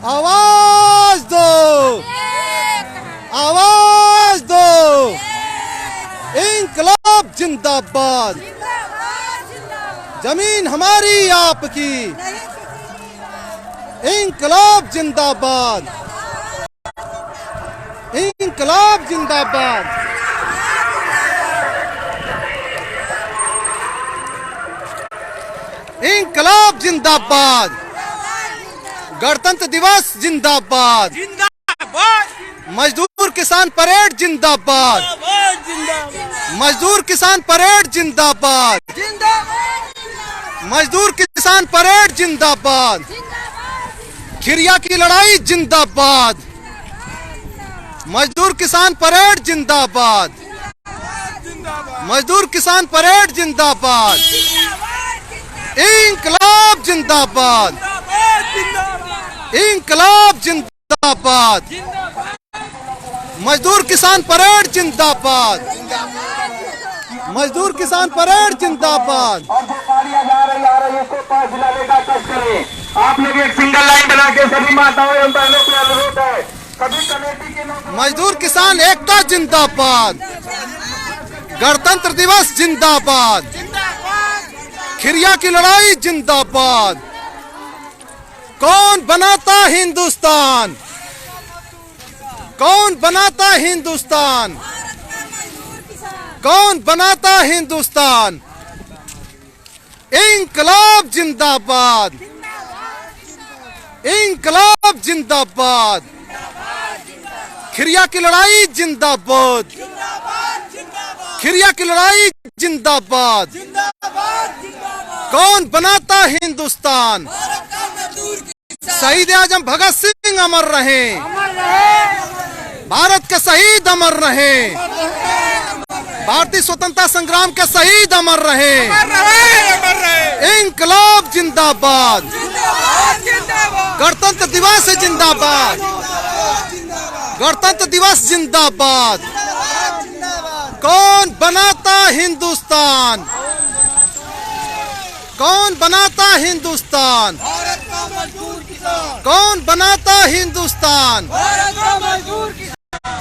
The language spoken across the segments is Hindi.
आवाज दो, आवाज दो, इंकलाब जिंदाबाद। जमीन हमारी आपकी, इंकलाब जिंदाबाद, इंकलाब जिंदाबाद। इंकलाब जिंदाबाद, गणतंत्र दिवस जिंदाबाद, मजदूर किसान परेड जिंदाबाद, मजदूर किसान परेड जिंदाबाद, मजदूर किसान परेड जिंदाबाद, खिरिया की लड़ाई जिंदाबाद, मजदूर किसान परेड जिंदाबाद, मजदूर किसान परेड जिंदाबाद, इंकलाब जिंदाबाद, इंकलाब जिंदाबाद, मजदूर किसान परेड जिंदाबाद, मजदूर किसान परेड जिंदाबाद। और जो गाड़ियां जा रही इसको पास दिलाने का कष्ट करें। आप लोग एक सिंगल लाइन बना के सभी माताओं एवं बहनों को अनुरोध है, सभी कमेटी के मजदूर किसान एकता जिंदाबाद, गणतंत्र दिवस जिंदाबाद, खिरिया की लड़ाई जिंदाबाद। कौन बनाता हिंदुस्तान, कौन बनाता हिंदुस्तान, कौन बनाता हिंदुस्तान, इंकलाब जिंदाबाद, इंकलाब जिंदाबाद, खिरिया की लड़ाई जिंदाबाद, खिरिया की लड़ाई जिंदाबाद। कौन बनाता हिंदुस्तान, शहीद आजम भगत सिंह अमर रहे, भारत के शहीद अमर रहे, भारतीय स्वतंत्रता संग्राम के शहीद अमर रहे, इंकलाब जिंदाबाद, गणतंत्र दिवस जिंदाबाद, गणतंत्र दिवस जिंदाबाद। कौन बनाता हिंदुस्तान, कौन बनाता हिंदुस्तान, कौन बनाता हिंदुस्तान,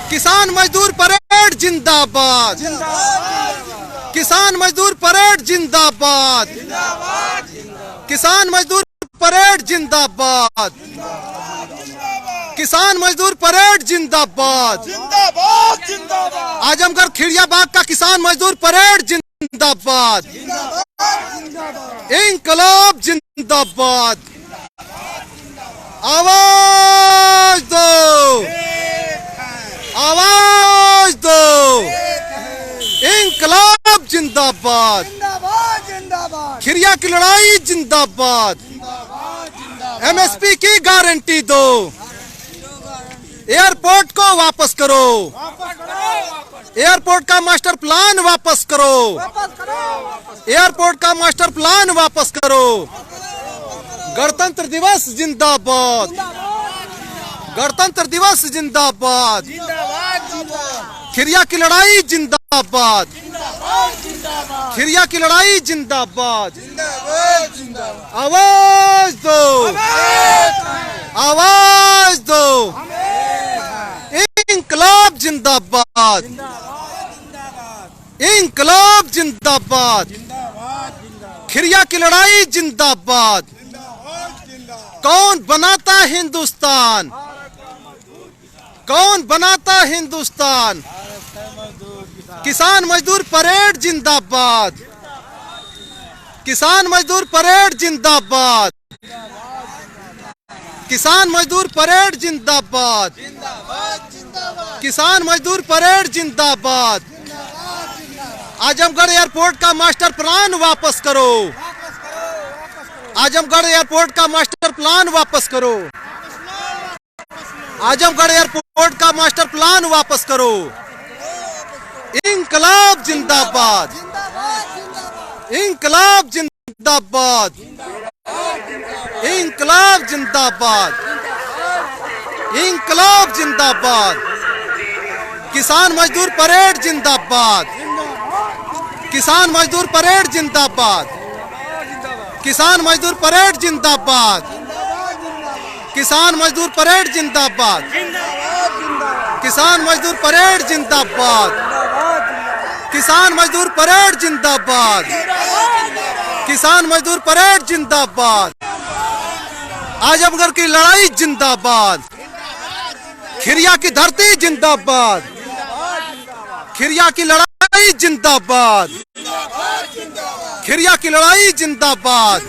किसान मजदूर परेड जिंदाबाद, किसान मजदूर परेड जिंदाबाद, किसान मजदूर परेड जिंदाबाद, किसान मजदूर परेड जिंदाबाद, आजमगढ़ खिड़िया बाग का किसान मजदूर परेड जिंदाबाद, इंकलाब जिंदाबाद। आवाज दो, आवाज दो, इंकलाब जिंदाबाद, खिरिया की लड़ाई जिंदाबाद, एमएसपी की गारंटी दो, एयरपोर्ट को वापस करो, एयरपोर्ट का मास्टर प्लान वापस करो, एयरपोर्ट का मास्टर प्लान वापस करो। गणतंत्र दिवस जिंदाबाद, गणतंत्र दिवस जिंदाबाद, खिरिया की लड़ाई जिंदाबाद, खिरिया की लड़ाई जिंदाबाद। आवाज दो, आवाज दो, इंकलाब जिंदाबाद, इंकलाब जिंदाबाद, खिरिया की लड़ाई जिंदाबाद। कौन बनाता हिंदुस्तान, कौन बनाता हिंदुस्तान, किसान मजदूर परेड जिंदाबाद, किसान मजदूर परेड जिंदाबाद, किसान मजदूर परेड जिंदाबाद, किसान मजदूर परेड जिंदाबाद। आजमगढ़ एयरपोर्ट का मास्टर प्लान वापस करो, आजमगढ़ एयरपोर्ट का मास्टर प्लान वापस करो, आजमगढ़ एयरपोर्ट का मास्टर प्लान वापस करो। इंकलाब जिंदाबाद, इंकलाब जिंदाबाद, इंकलाब जिंदाबाद, इंकलाब जिंदाबाद। किसान मजदूर परेड जिंदाबाद, किसान मजदूर परेड जिंदाबाद, किसान मजदूर परेड जिंदाबाद, किसान मजदूर परेड जिंदाबाद, किसान मजदूर परेड जिंदाबाद, किसान मजदूर परेड जिंदाबाद, किसान मजदूर परेड जिंदाबाद। आजमगढ़ की लड़ाई जिंदाबाद, खिरिया की धरती जिंदाबाद, खिरिया की लड़ाई जिंदाबाद, खिरिया की लड़ाई जिंदाबाद,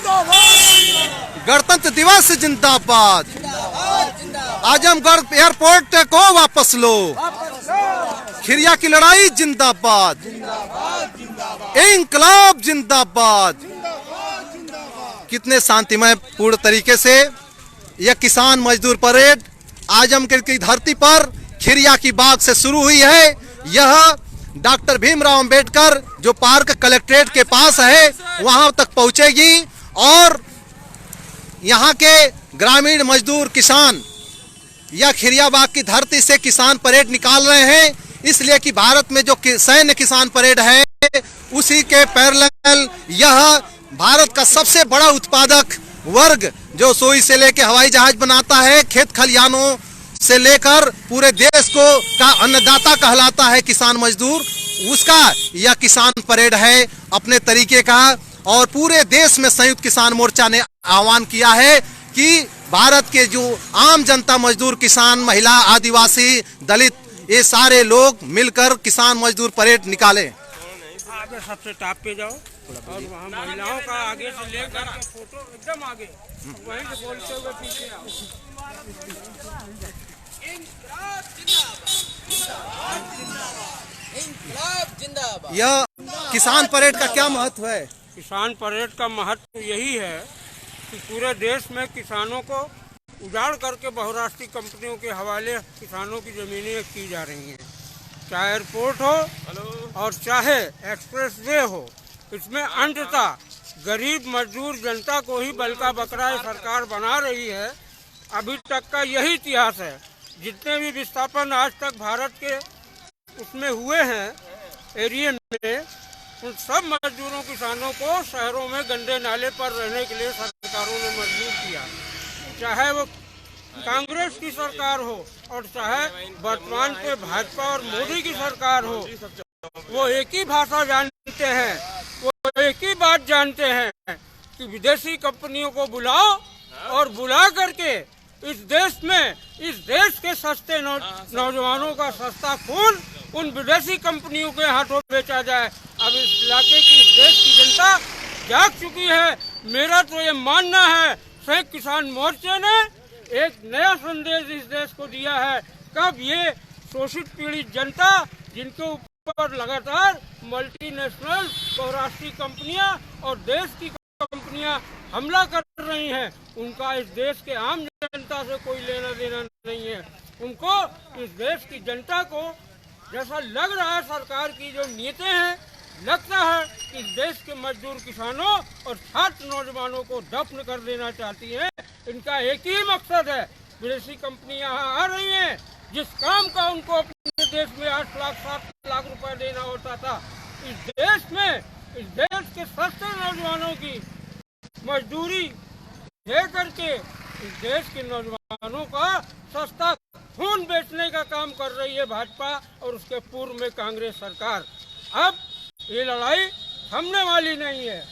गणतंत्र दिवस जिंदाबाद। आजमगढ़ एयरपोर्ट को वापस लो, खिरिया की लड़ाई जिंदाबाद, इंकलाब जिंदाबाद। कितने शांतिमय पूर्ण तरीके से यह किसान मजदूर परेड आजमगढ़ की धरती पर खिरिया की बाग से शुरू हुई है। यह डॉक्टर भीमराव अंबेडकर जो पार्क कलेक्ट्रेट के पास है वहां तक पहुंचेगी और यहाँ के ग्रामीण मजदूर किसान या खिरिया बाग की धरती से किसान परेड निकाल रहे हैं, इसलिए कि भारत में जो सैन्य किसान परेड है उसी के पैरेलल यह भारत का सबसे बड़ा उत्पादक वर्ग जो सोई से लेकर हवाई जहाज बनाता है, खेत खलिहानों से लेकर पूरे देश को का अन्नदाता कहलाता है किसान मजदूर, उसका यह किसान परेड है अपने तरीके का। और पूरे देश में संयुक्त किसान मोर्चा ने आह्वान किया है कि भारत के जो आम जनता मजदूर किसान महिला आदिवासी दलित ये सारे लोग मिलकर किसान मजदूर परेड निकालें। आगे सबसे टॉप पे जाओ और वहाँ महिलाओं का आगे से लेकर फोटो एकदम आगे वहीं से बोलते हुए पीछे आओ। यह किसान परेड का क्या महत्व है? किसान परेड का महत्व यही है कि पूरे देश में किसानों को उजाड़ करके बहुराष्ट्रीय कंपनियों के हवाले किसानों की जमीनें की जा रही हैं, चाहे एयरपोर्ट हो और चाहे एक्सप्रेस वे हो। इसमें अंततः गरीब मजदूर जनता को ही बलका बकरा सरकार बना रही है। अभी तक का यही इतिहास है, जितने भी विस्थापन आज तक भारत के उसमें हुए हैं एरिया में, उन सब मजदूरों किसानों को शहरों में गंदे नाले पर रहने के लिए सरकारों ने मजबूर किया, चाहे वो कांग्रेस की सरकार हो और चाहे वर्तमान पे भाजपा और मोदी की सरकार हो। वो एक ही भाषा जानते हैं, वो एक ही बात जानते हैं कि विदेशी कंपनियों को बुलाओ और बुला करके इस देश में इस देश के सस्ते नौजवानों का सस्ता खून उन विदेशी कंपनियों के हाथों बेचा जाए। अब इस इलाके की इस देश की जनता जाग चुकी है। मेरा तो ये मानना है संयुक्त किसान मोर्चे ने एक नया संदेश इस देश को दिया है। कब ये शोषित पीड़ित जनता जिनके ऊपर लगातार मल्टीनेशनल बहुराष्ट्रीय कंपनियां और देश की कंपनियां हमला कर रही हैं, उनका इस देश के आम जनता से कोई लेना देना नहीं है। उनको इस देश की जनता को जैसा लग रहा है सरकार की जो नीयतें हैं, लगता है कि इस देश के मजदूर किसानों और छात्र नौजवानों को दफन कर देना चाहती हैं। इनका एक ही मकसद है, विदेशी कंपनियां यहाँ आ रही हैं, जिस काम का उनको अपने देश में 8 लाख 7 लाख रुपए देना होता था, इस देश में इस देश के सस्ते नौजवानों की मजदूरी दे करके इस देश के नौजवानों का सस्ता खून बेचने का काम कर रही है भाजपा और उसके पूर्व में कांग्रेस सरकार। अब ये लड़ाई थमने वाली नहीं है।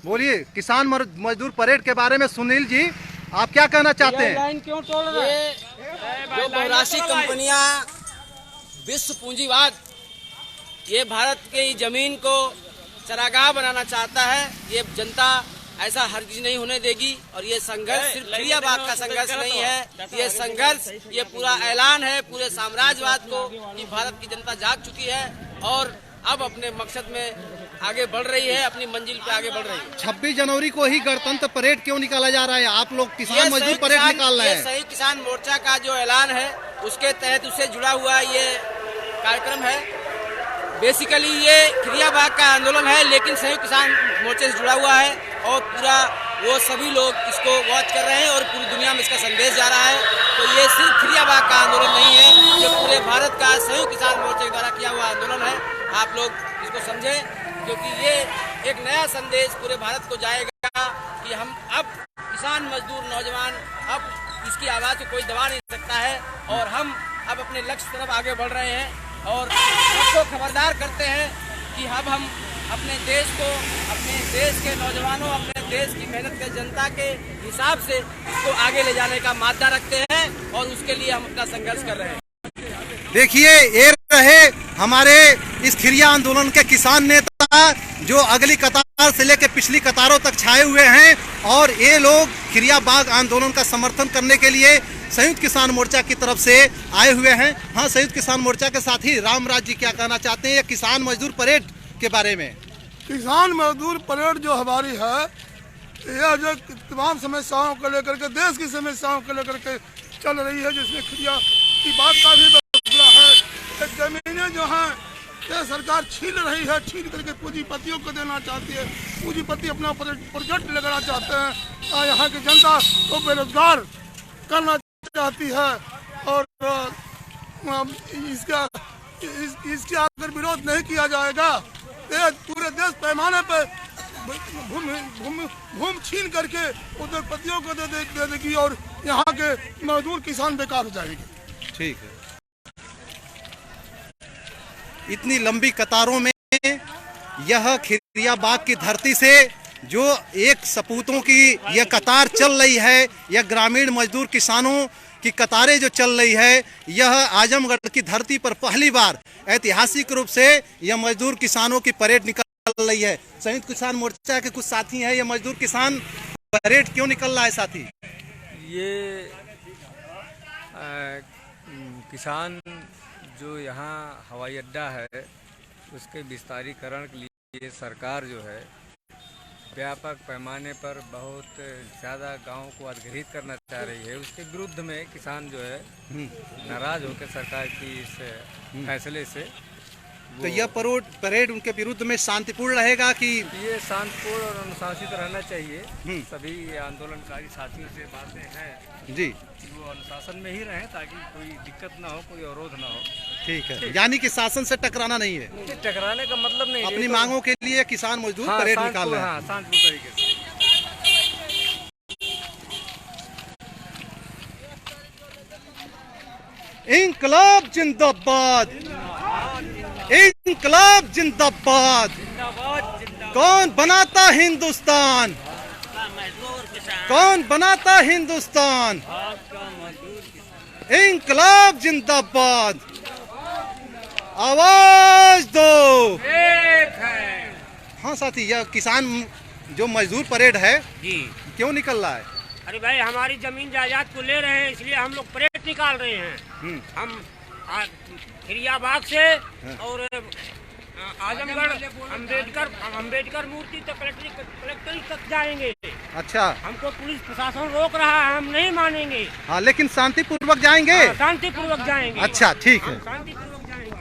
बोलिए, किसान मजदूर परेड के बारे में सुनील जी आप क्या कहना चाहते हैं? लाइन क्यों तोड़ रहे हैं? जो बहुराष्ट्रीय कंपनियां विश्व पूंजीवाद ये भारत की जमीन को चरागाह बनाना चाहता है, ये जनता ऐसा हरगिज नहीं होने देगी। और ये संघर्ष सिर्फ खिरिया बाग का संघर्ष नहीं है, ये संघर्ष ये पूरा ऐलान है पूरे साम्राज्यवाद को कि भारत की जनता जाग चुकी है और अब अपने मकसद में आगे बढ़ रही है, अपनी मंजिल पे आगे बढ़ रही है। 26 जनवरी को ही गणतंत्र परेड क्यों निकाला जा रहा है? आप लोग किसान मजदूर परेड निकाल रहे हैं। संयुक्त किसान मोर्चा का जो ऐलान है उसके तहत उससे जुड़ा हुआ ये कार्यक्रम है। बेसिकली ये खिरियाबाग का आंदोलन है, लेकिन संयुक्त किसान मोर्चे से जुड़ा हुआ है और पूरा वो सभी लोग इसको वॉच कर रहे हैं और पूरी दुनिया में इसका संदेश जा रहा है। तो ये सिर्फ खिरियाबाग का आंदोलन नहीं है, ये पूरे भारत का संयुक्त किसान मोर्चे द्वारा किया हुआ आंदोलन है। आप लोग इसको समझें, क्योंकि ये एक नया संदेश पूरे भारत को जाएगा कि हम अब किसान मजदूर नौजवान, अब इसकी आवाज़ को कोई दबा नहीं सकता है और हम अब अपने लक्ष्य तरफ आगे बढ़ रहे हैं और सबको खबरदार करते हैं कि अब हम अपने देश को, अपने देश के नौजवानों, अपने देश की मेहनत के जनता के हिसाब से इसको आगे ले जाने का मादा रखते हैं और उसके लिए हम अपना संघर्ष कर रहे हैं। देखिए, ये रहे हमारे इस खिरिया आंदोलन के किसान नेता जो अगली कतार से लेकर पिछली कतारों तक छाए हुए हैं और ये लोग खिरियाबाग आंदोलन का समर्थन करने के लिए संयुक्त किसान मोर्चा की तरफ से आए हुए हैं। हाँ, संयुक्त किसान मोर्चा के साथी रामराज जी क्या कहना चाहते हैं ये किसान मजदूर परेड के बारे में? किसान मजदूर परेड जो हमारी है, यह जो तमाम समस्याओं को लेकर के, देश की समस्याओं को लेकर के चल रही है, जिसमें खिरिया की बात का भी मसला है। जमीनें जो हैं ये सरकार छीन रही है, छीन करके पूंजीपतियों को देना चाहती है। पूंजीपति अपना प्रोजेक्ट लगाना चाहते हैं और यहाँ की जनता को बेरोजगार करना चाहती है और इसका अगर विरोध नहीं किया जाएगा तो पूरे देश पैमाने पर भूमि छीन करके उद्योगपतियों को दे देगी और यहाँ के मजदूर किसान बेकार हो जाएंगे। ठीक है, इतनी लंबी कतारों में यह खिरियाबाग की धरती से जो एक सपूतों की यह कतार चल रही है, यह ग्रामीण मजदूर किसानों की कतारें जो चल रही है, यह आजमगढ़ की धरती पर पहली बार ऐतिहासिक रूप से यह मजदूर किसानों की परेड निकल रही है। संयुक्त किसान मोर्चा के कुछ साथी हैं, यह मजदूर किसान परेड क्यों निकल रहा है साथी? ये किसान जो यहाँ हवाई अड्डा है उसके विस्तारीकरण के लिए सरकार जो है व्यापक पैमाने पर बहुत ज़्यादा गांवों को अधिग्रहित करना चाह रही है। उसके विरुद्ध में किसान जो है नाराज होकर सरकार की इस फैसले से, तो यह परेड उनके विरुद्ध में शांतिपूर्ण रहेगा कि? ये शांतिपूर्ण और अनुशासित रहना चाहिए। सभी आंदोलनकारी साथियों से बातें हैं जी, वो अनुशासन में ही रहें ताकि कोई दिक्कत ना हो, कोई अवरोध ना हो। ठीक है, यानी कि शासन से टकराना नहीं है। टकराने का मतलब नहीं, अपनी मांगों के लिए किसान मजदूर परेड निकाल रहे हैं। हाँ, शांतिपूर्ण तरीके से। इंकलाब जिंदाबाद, इंकलाब जिंदाबाद। कौन बनाता हिंदुस्तान, कौन बनाता हिंदुस्तान? इंकलाब जिंदाबाद, आवाज दो। हाँ साथी, यह किसान जो मजदूर परेड है जी क्यों निकल रहा है? अरे भाई, हमारी जमीन जायदाद को ले रहे हैं, इसलिए हम लोग परेड निकाल रहे हैं। हम खिरियाबाग से और आजमगढ़ अंबेडकर मूर्ति तक कलेक्ट्रेट तक जाएंगे। अच्छा, हमको पुलिस प्रशासन रोक रहा है, हम नहीं मानेंगे। हाँ, लेकिन शांतिपूर्वक जाएंगे। शांतिपूर्वक जाएंगे। अच्छा, ठीक है। शांतिपूर्वक जाएंगे।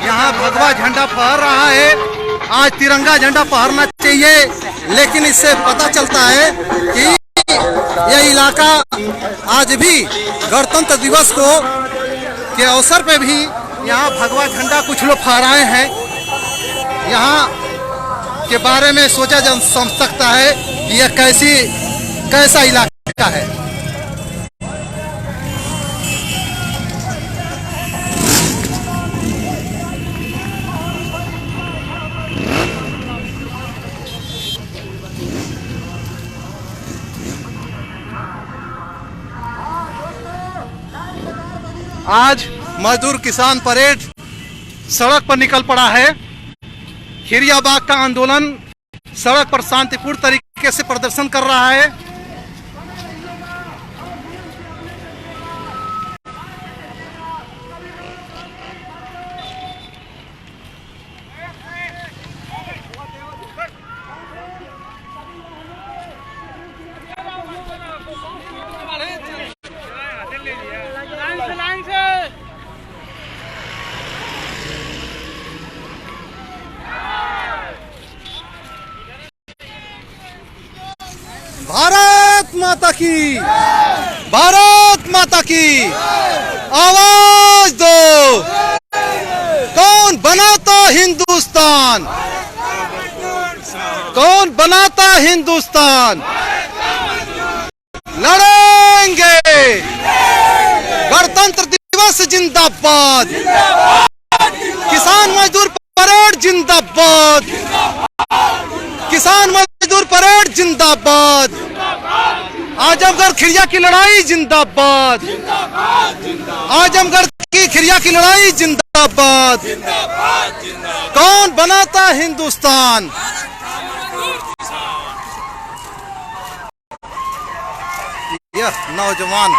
यहाँ भगवा झंडा फहर रहा है। आज तिरंगा झंडा फहरना चाहिए, लेकिन इससे पता चलता है कि यह इलाका आज भी गणतंत्र दिवस को के अवसर पे भी यहाँ भगवा झंडा कुछ लोग फहराए हैं। यहाँ के बारे में सोचा जा सकता है कि यह कैसा इलाका है। आज मजदूर किसान परेड सड़क पर निकल पड़ा है। खिरियाबाग का आंदोलन सड़क पर शांतिपूर्ण तरीके से प्रदर्शन कर रहा है। भारत माता की, भारत माता की आवाज दो। कौन बनाता हिंदुस्तान, कौन बनाता हिंदुस्तान, लड़ेंगे। गणतंत्र दिवस जिंदाबाद, किसान मजदूर परेड जिंदाबाद, किसान मजदूर परेड जिंदाबाद, आजमगढ़ खिरिया की लड़ाई जिंदाबाद, आजमगढ़ की खिरिया की लड़ाई जिंदाबाद। कौन बनाता हिंदुस्तान। यह नौजवान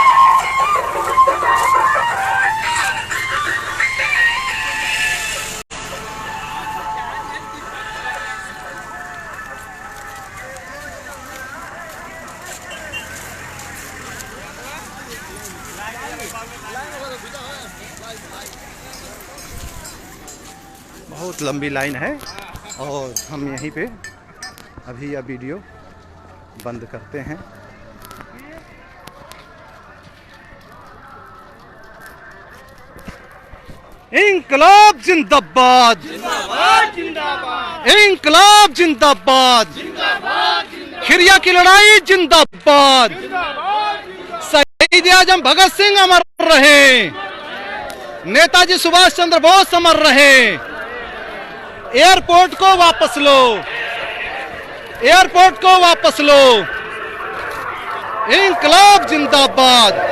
बहुत लंबी लाइन है और हम यहीं पे अभी यह वीडियो बंद करते हैं। इंकलाब जिंदाबाद, इंकलाब जिंदाबाद, खिरिया की लड़ाई जिंदाबाद, शहीद आजम भगत सिंह अमर रहे, नेताजी सुभाष चंद्र बोस अमर रहे। एयरपोर्ट को वापस लो, एयरपोर्ट को वापस लो। इंकलाब जिंदाबाद।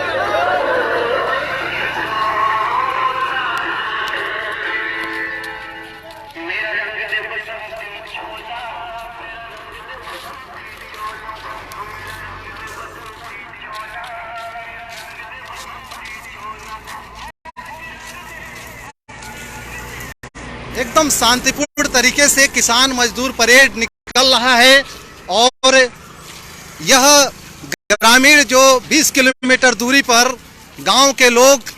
एकदम शांतिपूर्ण तरीके से किसान मजदूर परेड निकल रहा है और यह ग्रामीण जो 20 किलोमीटर दूरी पर गांव के लोग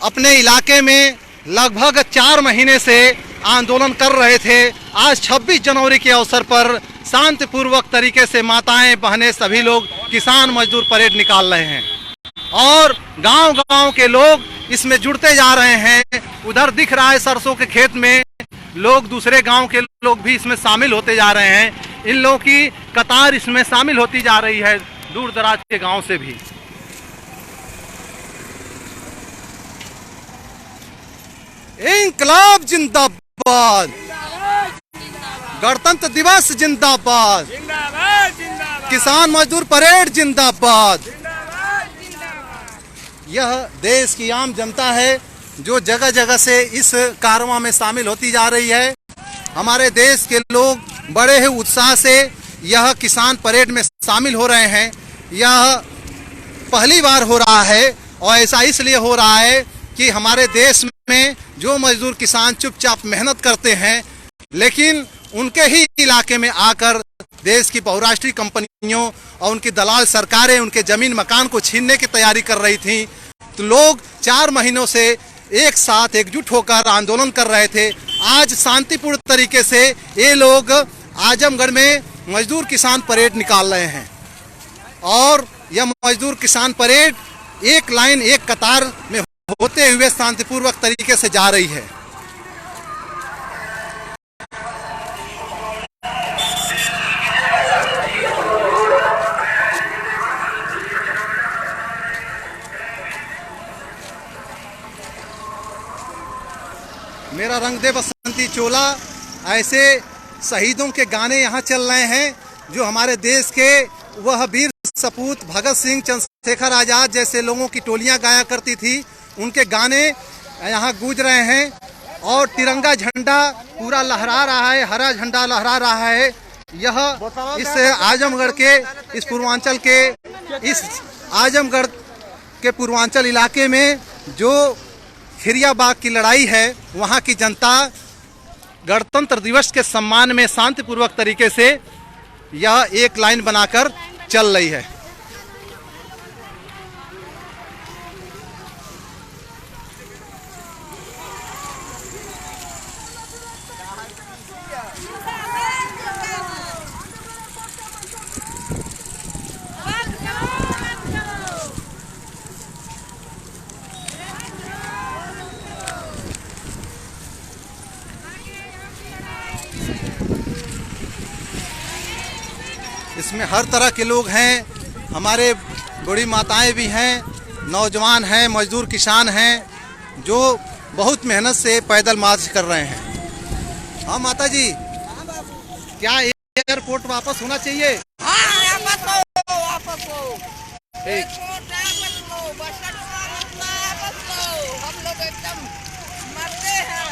अपने इलाके में लगभग 4 महीने से आंदोलन कर रहे थे, आज 26 जनवरी के अवसर पर शांतिपूर्वक तरीके से माताएं बहनें सभी लोग किसान मजदूर परेड निकाल रहे हैं और गांव-गांव के लोग इसमें जुड़ते जा रहे हैं। उधर दिख रहा है सरसों के खेत में लोग, दूसरे गांव के लोग भी इसमें शामिल होते जा रहे हैं। इन लोगों की कतार इसमें शामिल होती जा रही है दूर दराज के गांव से भी। इंकलाब जिंदाबाद, गणतंत्र दिवस जिंदाबाद, किसान मजदूर परेड जिंदाबाद। यह देश की आम जनता है जो जगह जगह से इस कारवां में शामिल होती जा रही है। हमारे देश के लोग बड़े ही उत्साह से यह किसान परेड में शामिल हो रहे हैं। यह पहली बार हो रहा है और ऐसा इसलिए हो रहा है कि हमारे देश में जो मजदूर किसान चुपचाप मेहनत करते हैं, लेकिन उनके ही इलाके में आकर देश की बहुराष्ट्रीय कंपनियों और उनकी दलाल सरकारें उनके जमीन मकान को छीनने की तैयारी कर रही थी, तो लोग 4 महीनों से एक साथ एकजुट होकर आंदोलन कर रहे थे। आज शांतिपूर्ण तरीके से ये लोग आजमगढ़ में मजदूर किसान परेड निकाल रहे हैं और यह मजदूर किसान परेड एक लाइन एक कतार में होते हुए शांतिपूर्वक तरीके से जा रही है। मेरा रंग दे बसंती चोला, ऐसे शहीदों के गाने यहाँ चल रहे हैं जो हमारे देश के वह वीर सपूत भगत सिंह, चंद्रशेखर आजाद जैसे लोगों की टोलियाँ गाया करती थी, उनके गाने यहाँ गूंज रहे हैं और तिरंगा झंडा पूरा लहरा रहा है, हरा झंडा लहरा रहा है। यह इस आजमगढ़ के इस पूर्वांचल के इस आजमगढ़ के पूर्वांचल इलाके में जो खिरिया बाग की लड़ाई है, वहाँ की जनता गणतंत्र दिवस के सम्मान में शांतिपूर्वक तरीके से यह एक लाइन बनाकर चल रही है। इसमें हर तरह के लोग हैं, हमारे बूढ़ी माताएं भी हैं, नौजवान हैं, मजदूर किसान हैं जो बहुत मेहनत से पैदल मार्च कर रहे हैं। हाँ माता जी, क्या एयरपोर्ट वापस होना चाहिए? वापस लो। हम लोग एकदम मरते हैं।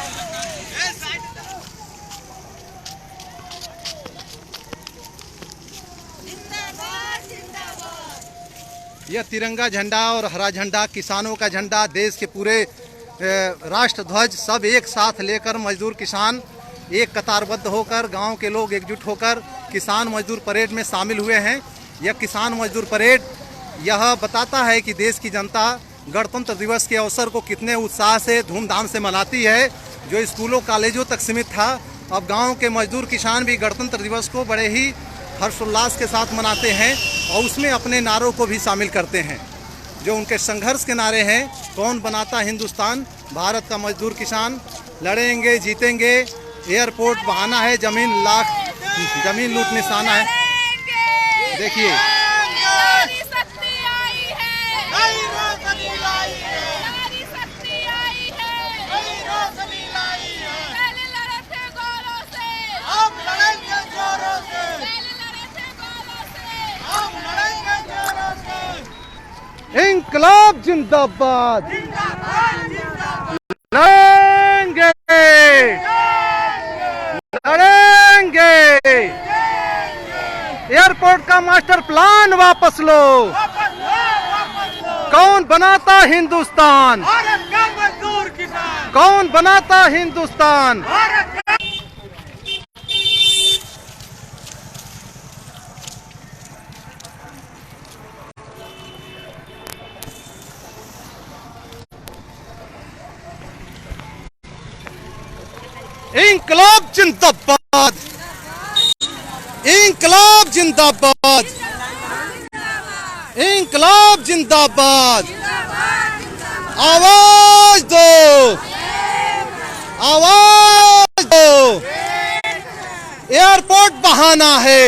जिंदाबाद जिंदाबाद। यह तिरंगा झंडा और हरा झंडा, किसानों का झंडा, देश के पूरे राष्ट्र ध्वज सब एक साथ लेकर मजदूर किसान एक कतारबद्ध होकर, गांव के लोग एकजुट होकर किसान मजदूर परेड में शामिल हुए हैं। यह किसान मजदूर परेड यह बताता है कि देश की जनता गणतंत्र दिवस के अवसर को कितने उत्साह से, धूमधाम से मनाती है। जो स्कूलों कॉलेजों तक सीमित था, अब गांव के मजदूर किसान भी गणतंत्र दिवस को बड़े ही हर्षोल्लास के साथ मनाते हैं और उसमें अपने नारों को भी शामिल करते हैं। जो उनके संघर्ष के नारे हैं, कौन बनाता हिंदुस्तान, भारत का मजदूर किसान, लड़ेंगे जीतेंगे, एयरपोर्ट बहाना है, जमीन लूट निशाना है। देखिए इंकलाब जिंदाबाद, लड़ेंगे लड़ेंगे, एयरपोर्ट का मास्टर प्लान वापस लो। कौन बनाता हिंदुस्तान, कौन बनाता हिंदुस्तान। इंकलाब जिंदाबाद, इंकलाब जिंदाबाद, इंकलाब जिंदाबाद। आवाज दो, आवाज दो, एयरपोर्ट बहाना है।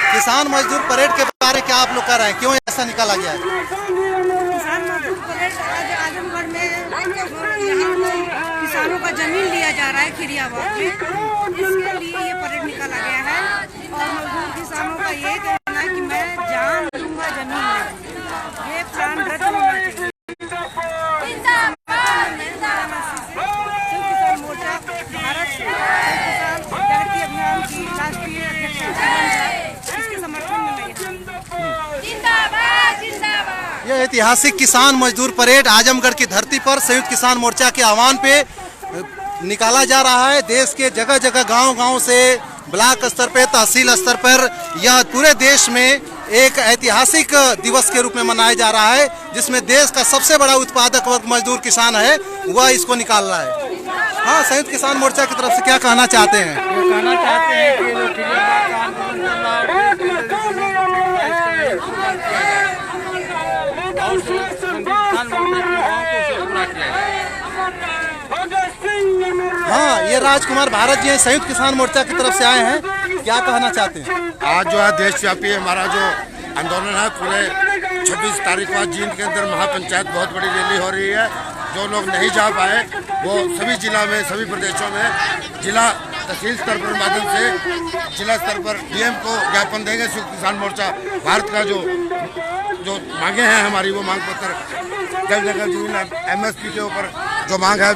किसान मजदूर परेड के बारे में क्या आप लोग कह रहे हैं, क्यों ऐसा निकाला गया है? किसान मजदूर परेड आज आजमगढ़ में यहाँ किसानों का जमीन लिया जा रहा है खिरियाबाद में, इसके लिए ये परेड निकाला गया है। और मजदूर किसानों का ये कहना है कि मैं जान दूंगा जमीन में, ये प्लान रद्द होना चाहिए। किसान मोर्चा भारत किसान जागृति अभियान की राष्ट्रीय अध्यक्ष इसके समर्थन में यह ऐतिहासिक किसान मजदूर परेड आजमगढ़ की धरती पर संयुक्त किसान मोर्चा के आह्वान पे निकाला जा रहा है। देश के जगह जगह गांव-गांव से ब्लॉक स्तर पे, तहसील स्तर पर यह पूरे देश में एक ऐतिहासिक दिवस के रूप में मनाया जा रहा है, जिसमें देश का सबसे बड़ा उत्पादक वर्ग मजदूर किसान है, वह इसको निकाल रहा है। हाँ, संयुक्त किसान मोर्चा की तरफ से क्या कहना चाहते हैं? कहना चाहते हैं कि जो खिरियाबाद का आंदोलन चल रहा हाँ, ये राजकुमार भारत जी हैं, संयुक्त किसान मोर्चा की तरफ से आए हैं, क्या कहना चाहते हैं? आज जो है देशव्यापी हमारा जो आंदोलन है, पूरे 26 तारीख को जींद के अंदर महापंचायत बहुत बड़ी रैली हो रही है। जो लोग नहीं जा पाए वो सभी जिला में, सभी प्रदेशों में जिला तहसील स्तर पर माध्यम से जिला स्तर पर डीएम को ज्ञापन देंगे। संयुक्त किसान मोर्चा भारत का जो मांगे हैं हमारी, वो मांग पत्र जल जगह जमीन MSP के ऊपर जो मांग है,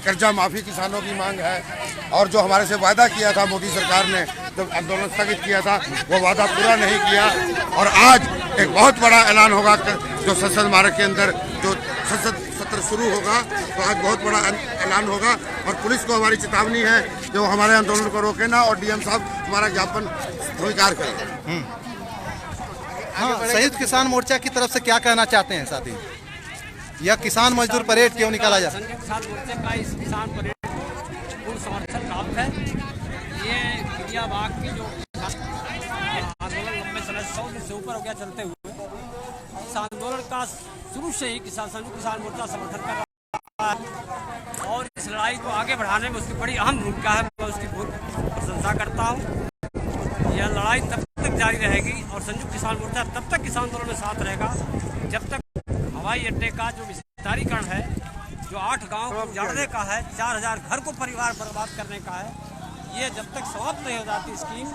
कर्जा माफी किसानों की मांग है, और जो हमारे से वादा किया था मोदी सरकार ने आंदोलन स्थगित किया था वो वादा पूरा नहीं किया। और आज एक बहुत बड़ा ऐलान होगा जो संसद मार्ग के अंदर जो संसद सत्र शुरू होगा, तो आज बहुत बड़ा ऐलान होगा। और पुलिस को हमारी चेतावनी है जो हमारे आंदोलन को रोके ना, और डीएम साहब हमारा ज्ञापन स्वीकार करें। हाँ, संयुक्त किसान मोर्चा की तरफ से क्या कहना चाहते हैं साथी? यह किसान मजदूर परेड क्यों निकाला जा रहा है? संयुक्त किसान मोर्चे का इस किसान परेड पूर्ण समर्थन प्राप्त है। ये खिरिया बाग की जो आंदोलन लंबे समय 100 दिन से ऊपर हो गया चलते हुए, इस आंदोलन का शुरू से ही संयुक्त किसान मोर्चा समर्थन कर रहा है और इस लड़ाई को आगे बढ़ाने में उसकी बड़ी अहम भूमिका है। मैं उसकी प्रशंसा करता हूँ। यह लड़ाई तब तक जारी रहेगी और संयुक्त किसान मोर्चा तब तक किसान आंदोलन में साथ रहेगा जब तक हवाई अड्डे का जो विस्तारीकरण है, जो 8 गांव को उजाड़ने का है, 4000 घर को परिवार बर्बाद करने का है, ये जब तक समाप्त नहीं हो जाती स्कीम,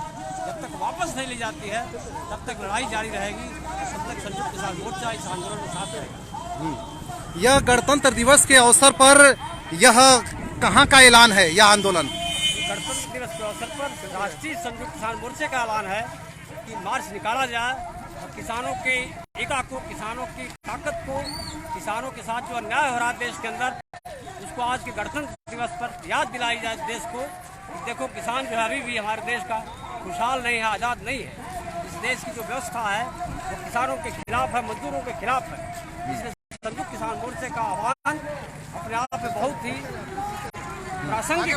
जब तक वापस नहीं ली जाती है, तब तक लड़ाई जारी रहेगी। तब तक संयुक्त किसान मोर्चा इस आंदोलन में साथ रहेगा। यह गणतंत्र दिवस के अवसर पर यह कहाँ का ऐलान है? यह आंदोलन गणतंत्र दिवस के अवसर पर राष्ट्रीय संयुक्त किसान मोर्चे का ऐलान है कि मार्च निकाला जाए और किसानों के एकता को, किसानों की ताकत को, किसानों के साथ जो अन्याय हो रहा है देश के अंदर, उसको आज के गणतंत्र दिवस पर याद दिलाई जाए देश को। देखो, किसान जो है अभी भी हमारे देश का खुशहाल नहीं है, आज़ाद नहीं है। इस देश की जो व्यवस्था है वो किसानों के खिलाफ है, मजदूरों के खिलाफ है। इसलिए संयुक्त किसान मोर्चे का आह्वान अपने आप में बहुत ही प्रासंगिक।